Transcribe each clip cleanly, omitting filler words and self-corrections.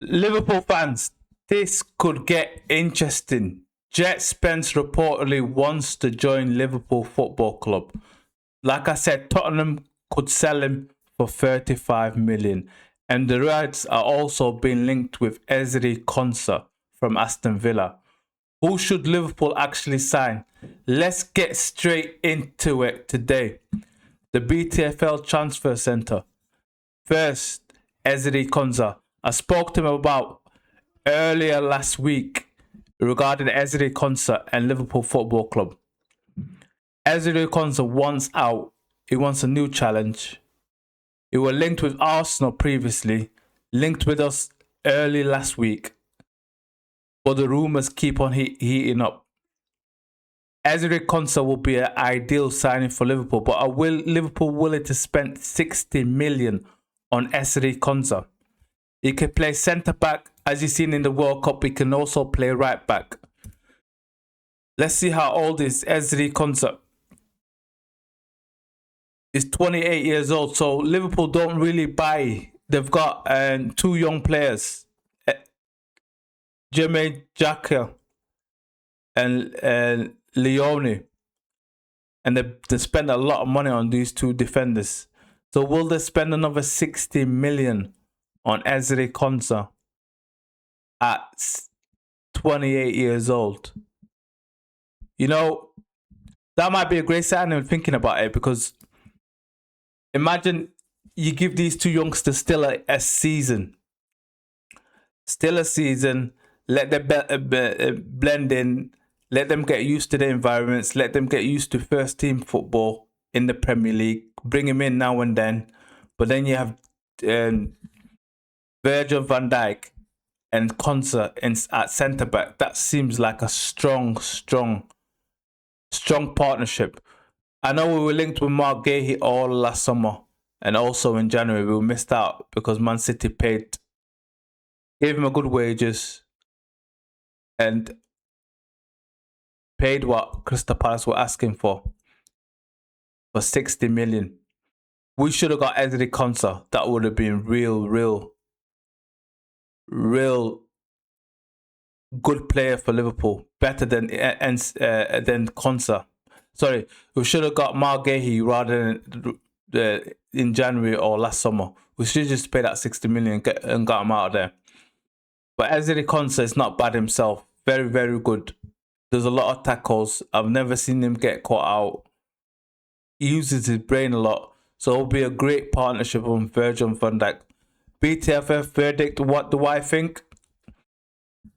Liverpool fans, this could get interesting. Djed Spence reportedly wants to join Liverpool Football Club. Like I said, Tottenham could sell him for 35 million. And the Reds are also being linked with Ezri Konsa from Aston Villa. Who should Liverpool actually sign? Let's get straight into it today. The BTFL Transfer Centre. First, Ezri Konsa. I spoke to him about earlier last week regarding Ezri Konsa and Liverpool Football Club. Ezri Konsa wants out. He wants a new challenge. He was linked with Arsenal previously, linked with us early last week. But the rumours keep on heating up. Ezri Konsa will be an ideal signing for Liverpool, but are Liverpool willing to spend 60 million on Ezri Konsa? He can play centre back, as you've seen in the World Cup. He can also play right back. Let's see how old is Ezri Konsa. He's 28 years old, so Liverpool don't really buy. They've got two young players, Jermaine Jacques and Leone, and they spend a lot of money on these two defenders. So will they spend another 60 million on Ezri Konsa at 28 years old? You know, that might be a great signing thinking about it, because imagine you give these two youngsters still a season. Let them blend in, let them get used to the environments, let them get used to first team football in the Premier League, bring him in now and then. But then you have Virgil van Dijk and Konsa at centre back. That seems like a strong partnership. I know we were linked with Mark Gahey all last summer, and also in January we missed out because Man City gave him a good wages and paid what Crystal Palace were asking for 60 million. We should have got Ezri Konsa. That would have been real good player for Liverpool. Better than Konsa. Sorry, we should have got Mark Gahey rather than in January or last summer. We should have just paid that 60 million and got him out of there. But Ezri Konsa is not bad himself. Very good. There's a lot of tackles. I've never seen him get caught out. He uses his brain a lot. So it'll be a great partnership on Virgil van Dijk. BTFF verdict, what do I think?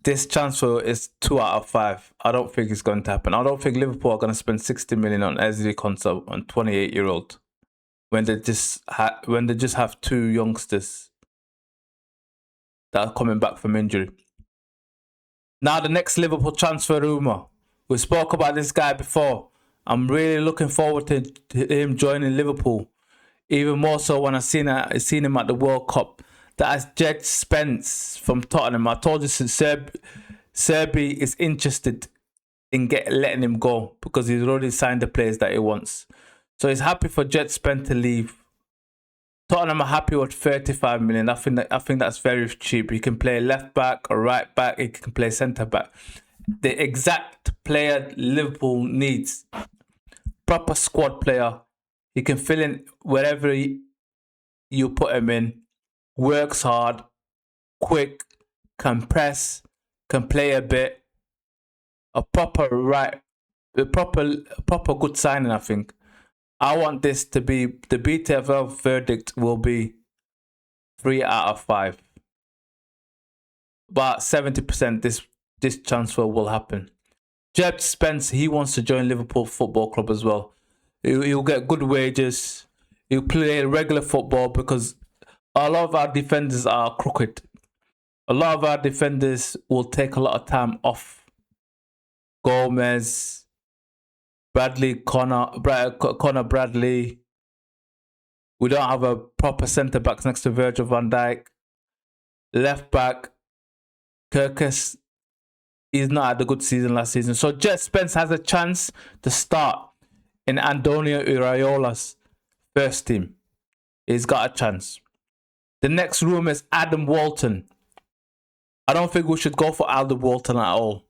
This transfer is 2 out of 5. I don't think it's going to happen. I don't think Liverpool are going to spend 60 million on Ezri Konsa, on 28-year-old, when they just have two youngsters that are coming back from injury. Now the next Liverpool transfer rumour. We spoke about this guy before. I'm really looking forward to him joining Liverpool. Even more so when I seen him at the World Cup. That is Djed Spence from Tottenham. I told you Serbi is interested in letting him go because he's already signed the players that he wants. So he's happy for Djed Spence to leave. Tottenham are happy with 35 million. I think that's very cheap. He can play left back or right back. He can play centre back. The exact player Liverpool needs. Proper squad player. He can fill in wherever you put him in. Works hard, quick, can press, can play a bit. A proper good signing, I think. I want this to be, the BTFL verdict will be 3 out of 5. About 70% this transfer will happen. Djed Spence, he wants to join Liverpool Football Club as well. He'll get good wages. He'll play regular football because a lot of our defenders are crooked. A lot of our defenders will take a lot of time off. Gomez, Connor Bradley. We don't have a proper centre back next to Virgil van Dijk. Left back, Kirkus. He's not had a good season last season. So Djed Spence has a chance to start in Antonio Iraola's first team. He's got a chance. The next room is Adam Wharton. I don't think we should go for Aldo Wharton at all.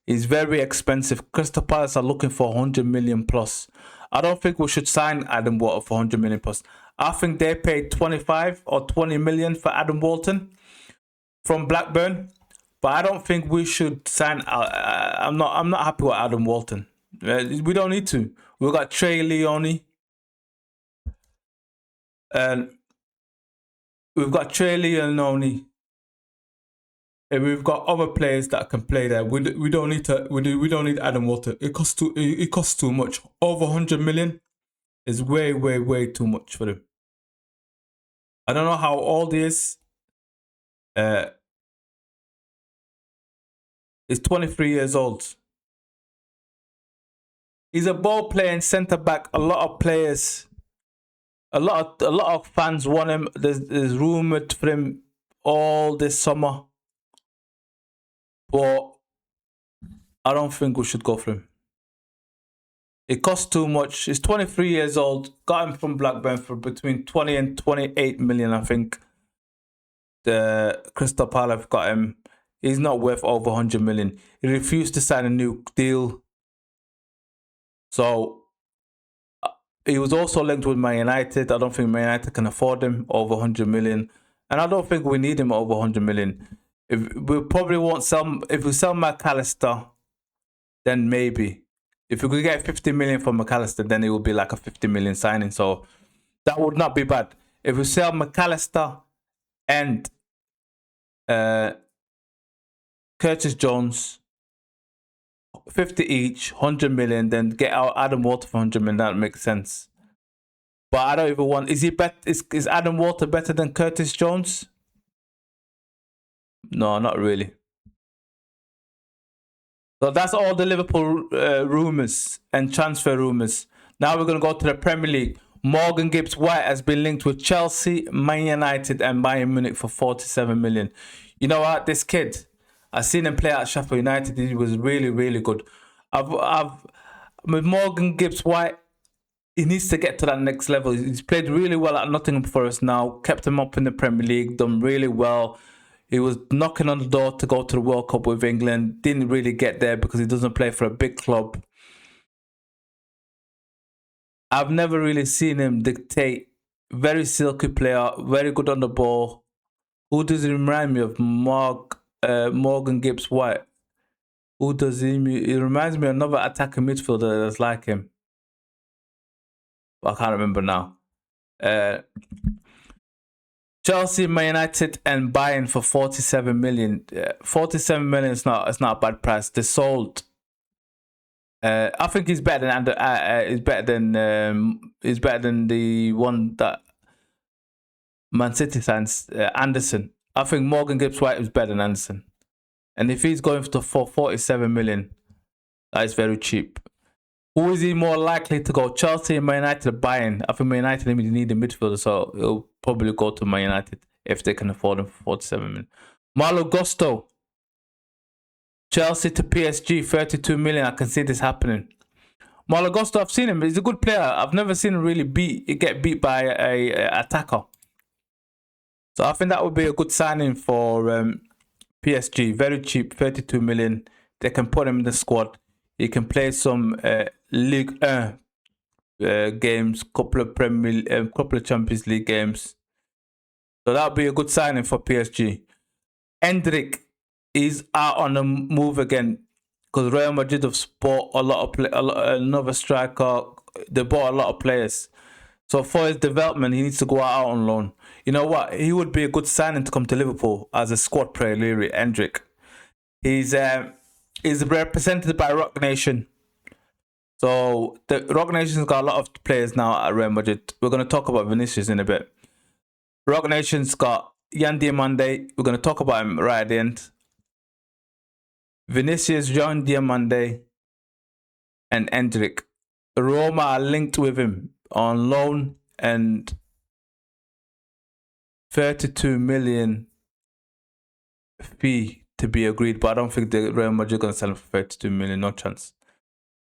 He's very expensive. Crystal Palace are looking for 100 million plus. I don't think we should sign Adam Wharton for 100 million plus. I think they paid 25 or 20 million for Adam Wharton from Blackburn, but I don't think we should sign. I'm not happy with Adam Wharton. We don't need to. We've got Trey Leone, and we've got Trey Leone. And we've got other players that can play there. We don't need to. We don't need Adam Wharton. It costs too much. Over 100 million is way too much for them. I don't know how old he is. He's 23 years old. He's a ball playing centre back. A lot of players, a lot of fans want him. There's rumoured for him all this summer, but I don't think we should go for him. It costs too much. He's 23 years old. Got him from Blackburn for between 20 and 28 million, I think. The Crystal Palace got him. He's not worth over 100 million. He refused to sign a new deal. So he was also linked with Man United. I don't think Man United can afford him over 100 million. And I don't think we need him over 100 million. We probably won't sell. If we sell McAllister, then maybe. If we could get 50 million from McAllister, then it would be like a 50 million signing. So that would not be bad. If we sell McAllister and Curtis Jones, 50 each, 100 million, then get out Adam Wharton for 100 million, that makes sense. But I don't even want. Is Adam Wharton better than Curtis Jones? No, not really. So that's all the Liverpool rumours and transfer rumours. Now we're going to go to the Premier League. Morgan Gibbs-White has been linked with Chelsea, Man United and Bayern Munich for 47 million. You know what? This kid, I've seen him play at Sheffield United. He was really good. With Morgan Gibbs-White, he needs to get to that next level. He's played really well at Nottingham Forest now. Kept him up in the Premier League. Done really well. He was knocking on the door to go to the World Cup with England. Didn't really get there because he doesn't play for a big club. I've never really seen him dictate. Very silky player. Very good on the ball. Who does he remind me of? Morgan Gibbs-White. Who does he? He reminds me of another attacking midfielder that's like him. But I can't remember now. Chelsea, Man United, and Bayern for 47 million. 47 million is not a bad price. They sold. I think he's better than he's better than the one that Man City signs, Anderson. I think Morgan Gibbs-White is better than Anderson. And if he's going for 47 million, that is very cheap. Who is he more likely to go? Chelsea, Man United, or Bayern? I think Man United need a midfielder, so he'll probably go to Man United if they can afford him for 47 million. Malo Gusto. Chelsea to PSG, 32 million. I can see this happening. Malo Gusto, I've seen him. He's a good player. I've never seen him really get beat by a attacker. So I think that would be a good signing for PSG. Very cheap, 32 million. They can put him in the squad. He can play some Ligue 1 games, couple of Champions League games. So that would be a good signing for PSG. Endrick is out on the move again because Real Madrid have bought another striker. They bought a lot of players. So for his development, he needs to go out on loan. You know what? He would be a good signing to come to Liverpool as a squad player, Endrick. He's represented by Rock Nation. So the Rock Nation's got a lot of players now at Real Madrid. We're going to talk about Vinicius in a bit. Rock Nation's got Diomande. We're going to talk about him right at the end. Vinicius, Diomande, and Endrick. Roma are linked with him on loan and 32 million fee to be agreed, but I don't think the Real Madrid are going to sell him for 32 million. No chance.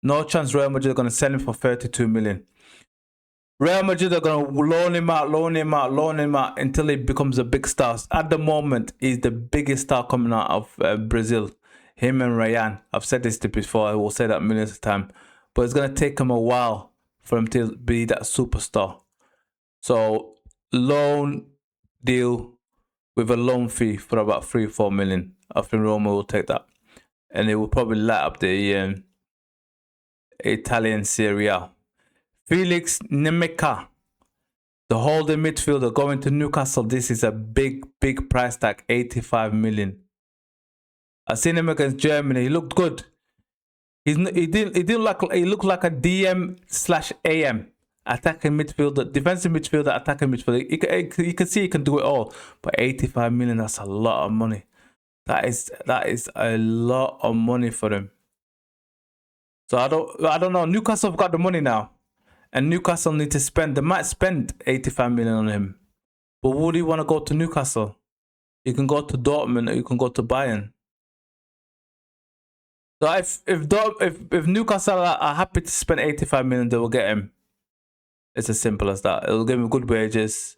No chance Real Madrid are going to sell him for 32 million. Real Madrid are going to loan him out until he becomes a big star. At the moment, he's the biggest star coming out of Brazil. Him and Ryan. I've said this before. I will say that millions of times. But it's going to take him a while for him to be that superstar. So, loan deal with a loan fee for about 3-4 million. I think Roma will take that. And it will probably light up the Italian Serie A. Felix Nmecha, the holding midfielder, going to Newcastle. This is a big price tag, 85 million. I seen him against Germany. He looked good. He looked like a DM/AM, attacking midfielder, defensive midfielder, attacking midfielder. You can see he can do it all. But 85 million, that's a lot of money. That is a lot of money for him. So I don't know. Newcastle have got the money now. And Newcastle need to spend. They might spend 85 million on him. But would he want to go to Newcastle? You can go to Dortmund or you can go to Bayern. So if Newcastle are happy to spend 85 million, they will get him. It's as simple as that. It'll give him good wages.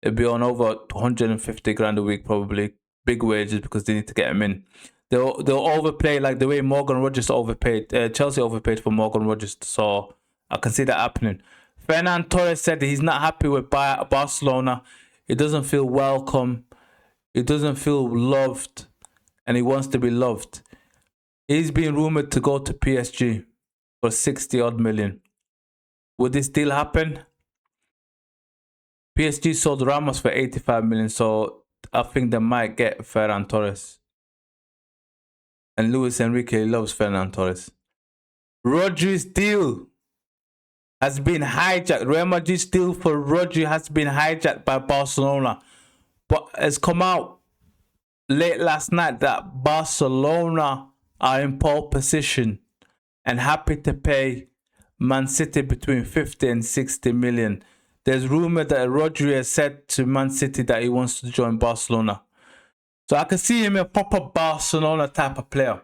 It'll be on over 150 grand a week probably. Big wages because they need to get him in. They'll overpay like the way Morgan Rodgers overpaid. Chelsea overpaid for Morgan Rodgers. So I can see that happening. Ferran Torres said he's not happy with Barcelona. He doesn't feel welcome. He doesn't feel loved. And he wants to be loved. He's being rumoured to go to PSG for 60 odd million. Would this deal happen? PSG sold Ramos for 85 million. So I think they might get Ferran Torres. And Luis Enrique loves Ferran Torres. Rodri's deal has been hijacked. Real Madrid's deal for Rodri has been hijacked by Barcelona. But it's come out late last night that Barcelona are in pole position and happy to pay Man City between 50 and 60 million. There's rumor that Rodri has said to Man City that he wants to join Barcelona. So I can see him a proper Barcelona type of player.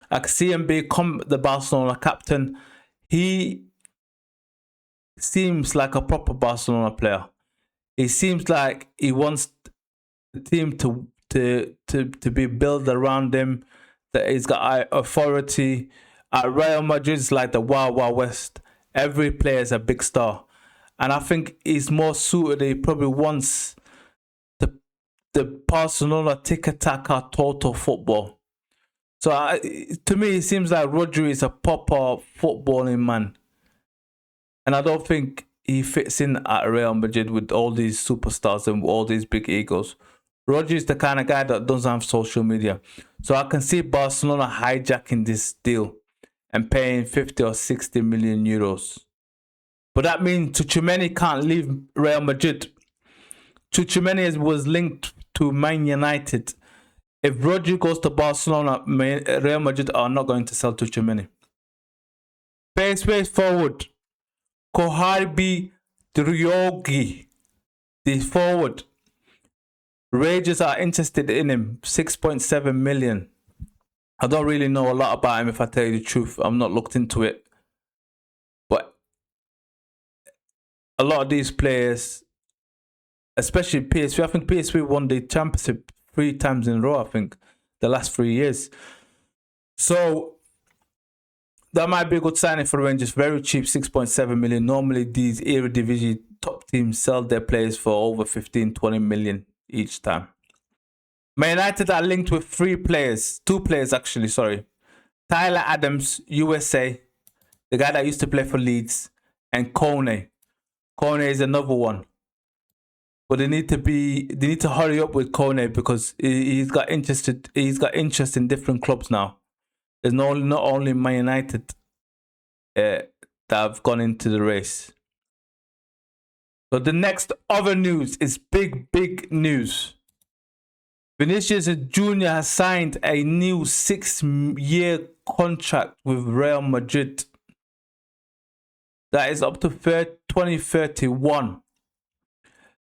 I can see him become the Barcelona captain. He seems like a proper Barcelona player. He seems like he wants the team to be built around him. That he's got authority. At Real Madrid, it's like the Wild Wild West. Every player is a big star. And I think he's more suited. He probably wants the Barcelona tiki-taka total football. So to me, it seems like Rodri is a proper footballing man. And I don't think he fits in at Real Madrid with all these superstars and all these big egos. Rodri is the kind of guy that doesn't have social media. So I can see Barcelona hijacking this deal and paying 50 or 60 million euros. But that means Tchouaméni can't leave Real Madrid. Tchouaméni was linked to Man United. If Rodri goes to Barcelona, Real Madrid are not going to sell Tchouaméni. Space forward. Koharbi Driogi, the forward. Rangers are interested in him, 6.7 million. I don't really know a lot about him, if I tell you the truth. I'm not looked into it. But a lot of these players, especially PSV, I think PSV won the championship 3 times in a row, I think, the last 3 years. So that might be a good signing for Rangers. Very cheap, 6.7 million. Normally, these Eredivisie top teams sell their players for over 15, 20 million each time. Man United are linked with 2 players actually, sorry. Tyler Adams, USA, the guy that used to play for Leeds, and Kone. Kone is another one. But they need to hurry up with Kone because he's got interest in different clubs now. There's not only Man United that have gone into the race. So the next other news is big news. Vinicius Júnior has signed a new 6-year contract with Real Madrid. That is up to 2031.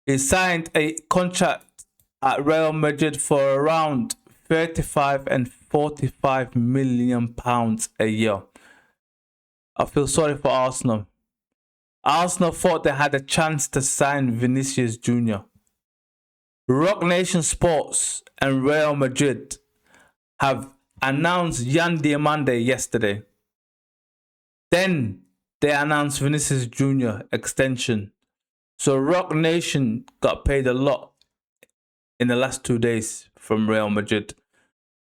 He signed a contract at Real Madrid for around 35 and 45 million pounds a year. I feel sorry for Arsenal. Arsenal thought they had a chance to sign Vinicius Júnior. Rock Nation Sports and Real Madrid have announced Diomande yesterday. Then they announced Vinicius Júnior extension. So Rock Nation got paid a lot in the last 2 days from Real Madrid.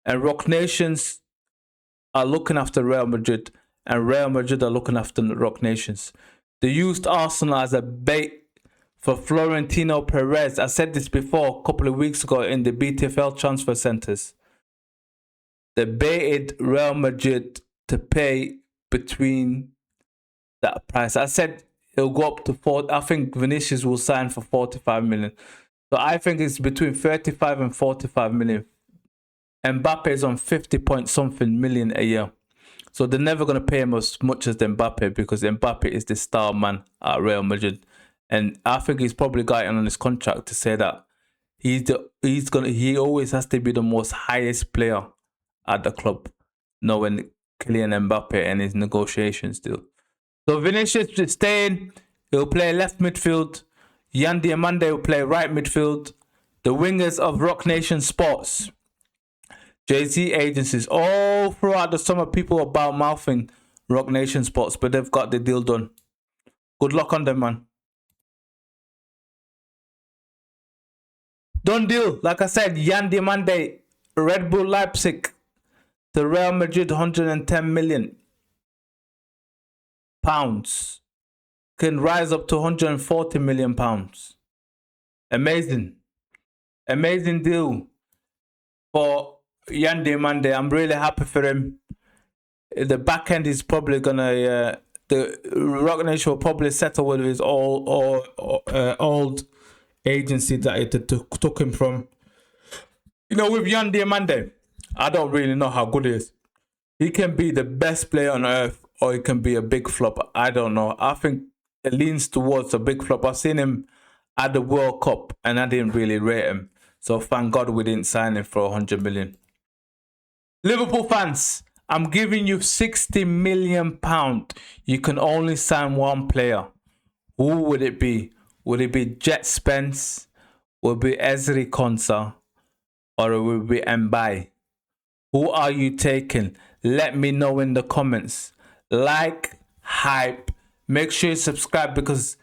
And Rock Nations are looking after Real Madrid, and Real Madrid are looking after Rock Nations. They used Arsenal as a bait for Florentino Perez. I said this before a couple of weeks ago in the BTFL Transfer Centres. They baited Real Madrid to pay between that price. I said it'll go up to 40. I think Vinicius will sign for 45 million. So I think it's between 35 and 45 million. Mbappe is on 50 point something million a year. So they're never going to pay him as much as Mbappe, because Mbappe is the star man at Real Madrid. And I think he's probably got it on his contract to say that he always has to be the most highest player at the club, knowing Kylian Mbappe and his negotiations deal. So Vinicius is staying. He'll play left midfield. Diomande will play right midfield. The wingers of Rock Nation Sports, Jay-Z agencies, all throughout the summer, people are about mouthing Rock Nation Sports, but they've got the deal done. Good luck on them, man. Done deal. Like I said, Diomande, Red Bull Leipzig to Real Madrid, 110 million pounds. Can rise up to 140 million pounds. Amazing. Amazing deal for Diomande. I'm really happy for him. The back end is probably gonna the Rock Nation will probably settle with his old agency that it took him from. You know, with Diomande, I don't really know how good he is. He can be the best player on earth, or he can be a big flop. I don't know. I think it leans towards a big flop. I've seen him at the World Cup and I didn't really rate him. So thank God we didn't sign him for 100 million. Liverpool fans, I'm giving you 60 million pounds. You can only sign one player. Who would it be? Would it be Djed Spence? Would it be Ezri Konsa? Or it would be Mbaye? Who are you taking? Let me know in the comments. Like, hype. Make sure you subscribe, because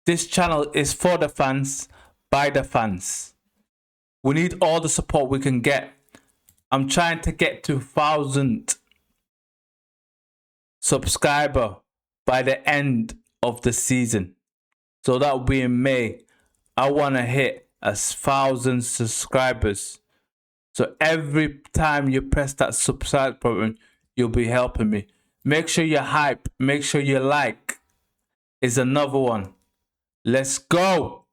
this channel is for the fans, by the fans. We need all the support we can get. I'm trying to get to 1,000 subscriber by the end of the season. So that will be in May. I want to hit 1,000 subscribers. So every time you press that subscribe button, you'll be helping me. Make sure you hype. Make sure you like. Is another one. Let's go.